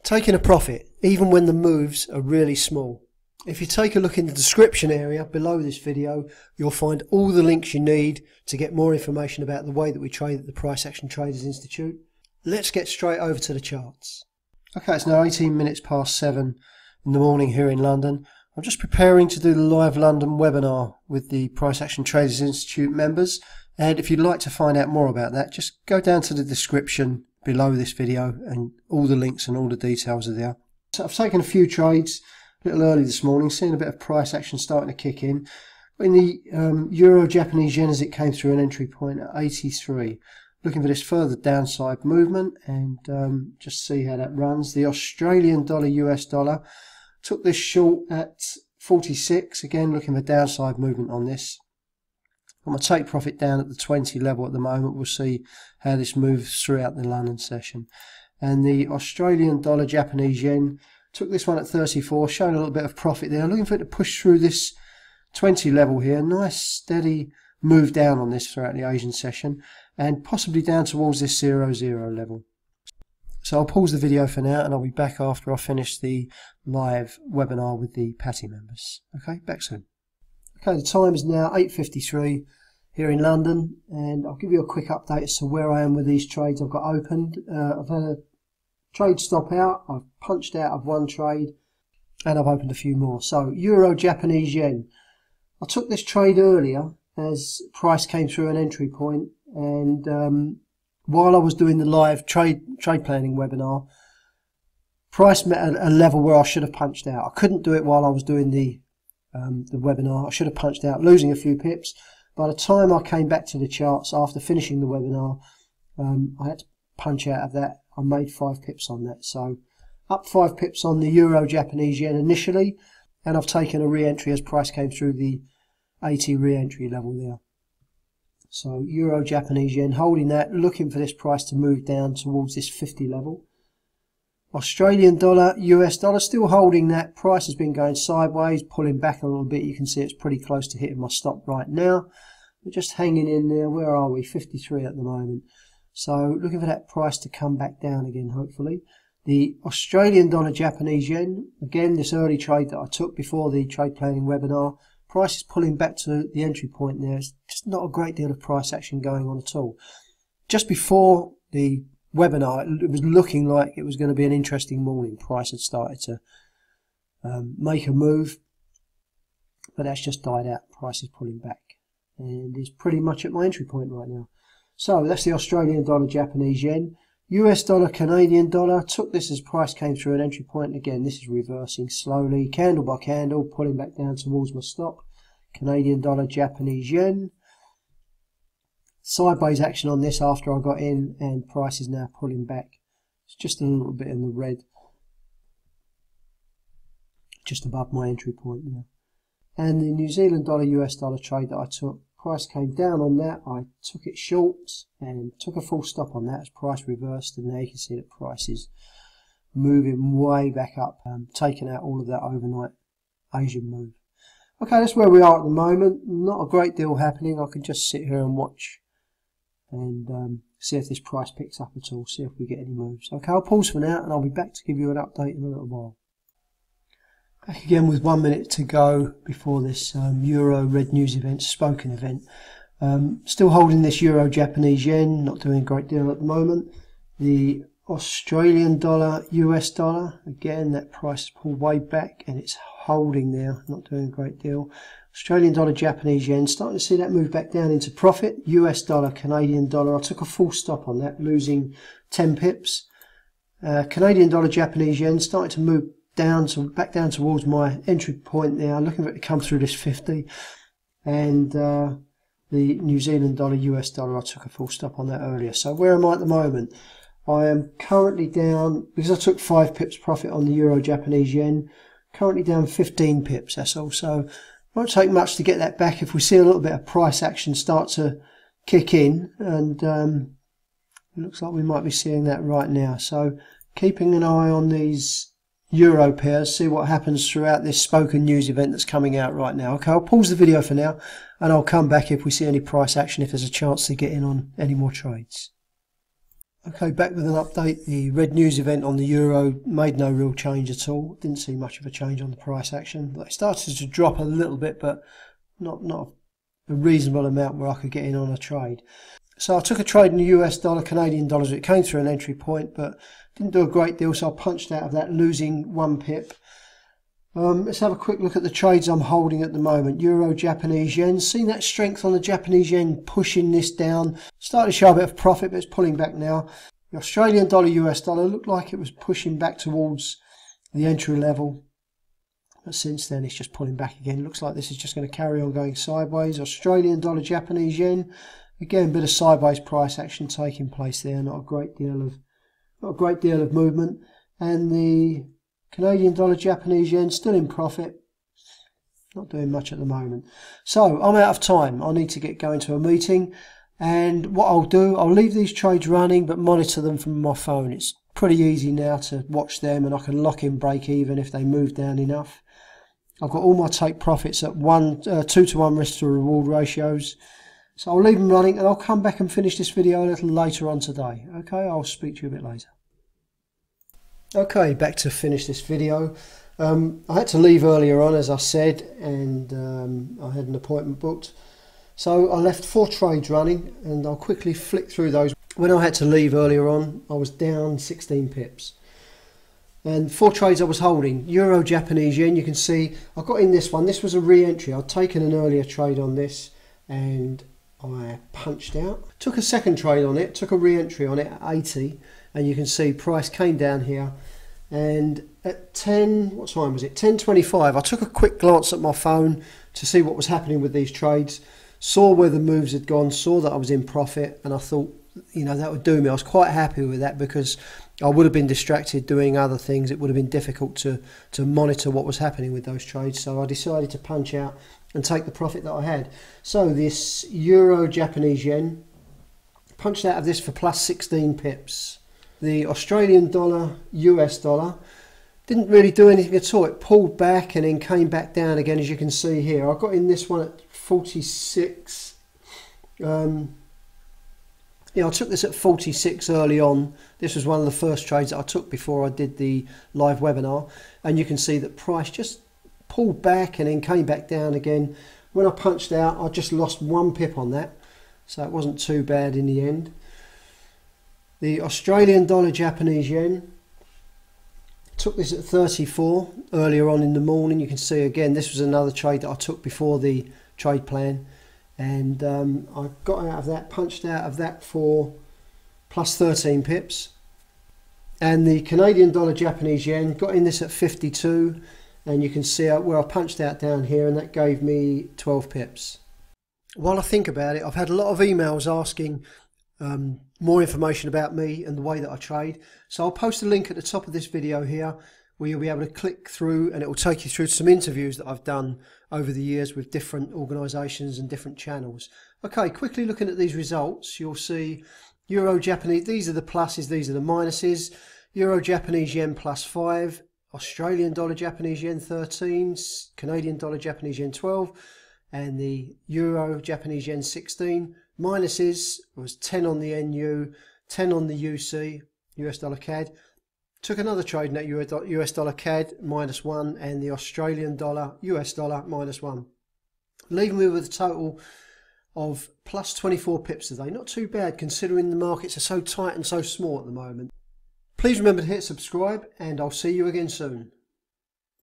Taking a profit, even when the moves are really small. If you take a look in the description area below this video, you'll find all the links you need to get more information about the way that we trade at the Price Action Traders Institute. Let's get straight over to the charts. Okay, it's now 18 minutes past 7 in the morning here in London. I'm just preparing to do the live London webinar with the Price Action Traders Institute members, and if you'd like to find out more about that, just go down to the description below this video and all the links and all the details are there. So I've taken a few trades a little early this morning, seeing a bit of price action starting to kick in. In the Euro Japanese yen, as it came through an entry point at 83, looking for this further downside movement and just see how that runs. The Australian dollar US dollar took this short at 46, again looking for downside movement on this. I'm going to take profit down at the 20 level at the moment. We'll see how this moves throughout the London session. And the Australian dollar Japanese yen took this one at 34, showing a little bit of profit there. Looking for it to push through this 20 level here. Nice steady move down on this throughout the Asian session and possibly down towards this 0.00 level. So I'll pause the video for now and I'll be back after I finish the live webinar with the PATI members. Okay, back soon. Okay, the time is now 8:53 here in London, and I'll give you a quick update as to where I am with these trades I've got opened. I've had a trade stop out, I've punched out of one trade, and I've opened a few more. So Euro Japanese yen. I took this trade earlier as price came through an entry point, and while I was doing the live trade planning webinar, price met a level where I should have punched out. I couldn't do it while I was doing the webinar. I should have punched out, losing a few pips. By the time I came back to the charts after finishing the webinar, I had to punch out of that. I made 5 pips on that. So up 5 pips on the Euro Japanese yen initially, and I've taken a re-entry as price came through the 80 re-entry level there. So Euro Japanese yen holding that, looking for this price to move down towards this 50 level. Australian dollar, US dollar, still holding that. Price has been going sideways, pulling back a little bit. You can see it's pretty close to hitting my stop right now. We're just hanging in there. Where are we? 53 at the moment. So looking for that price to come back down again, hopefully. The Australian dollar, Japanese yen, again, this early trade that I took before the trade planning webinar, price is pulling back to the entry point there. It's just not a great deal of price action going on at all. Just before the webinar, it was looking like it was going to be an interesting morning. Price had started to make a move, but that's just died out. Price is pulling back and is pretty much at my entry point right now. So that's the Australian dollar Japanese yen. US dollar Canadian dollar, took this as price came through an entry point. Again, this is reversing slowly, candle by candle, pulling back down towards my stop. Canadian dollar Japanese yen. Sideways action on this after I got in, and price is now pulling back. It's just a little bit in the red, just above my entry point now. And the New Zealand dollar US dollar trade that I took, price came down on that. I took it short and took a full stop on that as price reversed, and now you can see that price is moving way back up, taking out all of that overnight Asian move. Okay, that's where we are at the moment. Not a great deal happening. I can just sit here and watch and see if this price picks up at all, see if we get any moves. Okay, I'll pause for now and I'll be back to give you an update in a little while. Back again with 1 minute to go before this Euro Red News event, spoken event. Still holding this Euro Japanese yen, not doing a great deal at the moment. The Australian dollar US dollar, again that price has pulled way back and it's holding there, not doing a great deal. Australian dollar Japanese yen, starting to see that move back down into profit. US dollar Canadian dollar, I took a full stop on that, losing 10 pips. Canadian dollar Japanese yen starting to move down back down towards my entry point there, looking for it to come through this 50. And the New Zealand dollar US dollar, I took a full stop on that earlier. So where am I at the moment? I am currently down, because I took 5 pips profit on the Euro Japanese yen, currently down 15 pips, that's all. So won't take much to get that back if we see a little bit of price action start to kick in, and it looks like we might be seeing that right now. So keeping an eye on these euro pairs, see what happens throughout this spoken news event that's coming out right now. Okay, I'll pause the video for now and I'll come back if we see any price action, if there's a chance to get in on any more trades. Okay, back with an update. The red news event on the euro made no real change at all. Didn't see much of a change on the price action. It started to drop a little bit, but not a reasonable amount where I could get in on a trade. So I took a trade in the US dollar, Canadian dollars. It came through an entry point, but didn't do a great deal, so I punched out of that, losing 1 pip. Let's have a quick look at the trades I'm holding at the moment. Euro, Japanese yen. Seen that strength on the Japanese yen pushing this down. Started to show a bit of profit, but it's pulling back now. The Australian dollar, US dollar looked like it was pushing back towards the entry level. But since then, it's just pulling back again. Looks like this is just going to carry on going sideways. Australian dollar, Japanese yen. Again, a bit of sideways price action taking place there. Not a great deal of movement. And the Canadian dollar, Japanese yen, still in profit. Not doing much at the moment. So I'm out of time. I need to get going to a meeting. And what I'll do, I'll leave these trades running, but monitor them from my phone. It's pretty easy now to watch them, and I can lock in break even if they move down enough. I've got all my take profits at 2 to 1 risk to reward ratios. So I'll leave them running, and I'll come back and finish this video a little later on today. Okay, I'll speak to you a bit later. Okay, back to finish this video. I had to leave earlier on, as I said, and I had an appointment booked. So I left 4 trades running, and I'll quickly flick through those. When I had to leave earlier on, I was down 16 pips. And 4 trades I was holding. Euro, Japanese yen, you can see I got in this one. This was a re-entry. I'd taken an earlier trade on this, and I punched out. Took a second trade on it, took a re-entry on it at 80, and you can see price came down here. And at 10:25, I took a quick glance at my phone to see what was happening with these trades. Saw where the moves had gone, saw that I was in profit, and I thought, you know, that would do me. I was quite happy with that because I would have been distracted doing other things. It would have been difficult to monitor what was happening with those trades. So I decided to punch out and take the profit that I had. So this Euro, Japanese yen, punched out of this for plus 16 pips. The Australian dollar, US dollar, didn't really do anything at all. It pulled back and then came back down again, as you can see here. I got in this one at 46. I took this at 46 early on. This was one of the first trades that I took before I did the live webinar. And you can see that price just pulled back and then came back down again. When I punched out, I just lost 1 pip on that. So it wasn't too bad in the end. The Australian dollar, Japanese yen, took this at 34 earlier on in the morning. You can see again, this was another trade that I took before the trade plan. And I got out of that, punched out of that for plus 13 pips. And the Canadian dollar, Japanese yen, got in this at 52. And you can see where I punched out down here, and that gave me 12 pips. While I think about it, I've had a lot of emails asking more information about me and the way that I trade. So I'll post a link at the top of this video here where you'll be able to click through, and it will take you through some interviews that I've done over the years with different organisations and different channels. Okay, quickly looking at these results, you'll see Euro, Japanese, these are the pluses, these are the minuses. Euro, Japanese yen plus 5, Australian dollar, Japanese yen 13, Canadian dollar, Japanese yen 12, and the Euro, Japanese yen 16. Minuses was 10 on the NU, 10 on the UC, US dollar CAD. Took another trade in that US dollar CAD, -1, and the Australian dollar, US dollar, -1. Leaving me with a total of plus 24 pips today. Not too bad considering the markets are so tight and so small at the moment. Please remember to hit subscribe, and I'll see you again soon.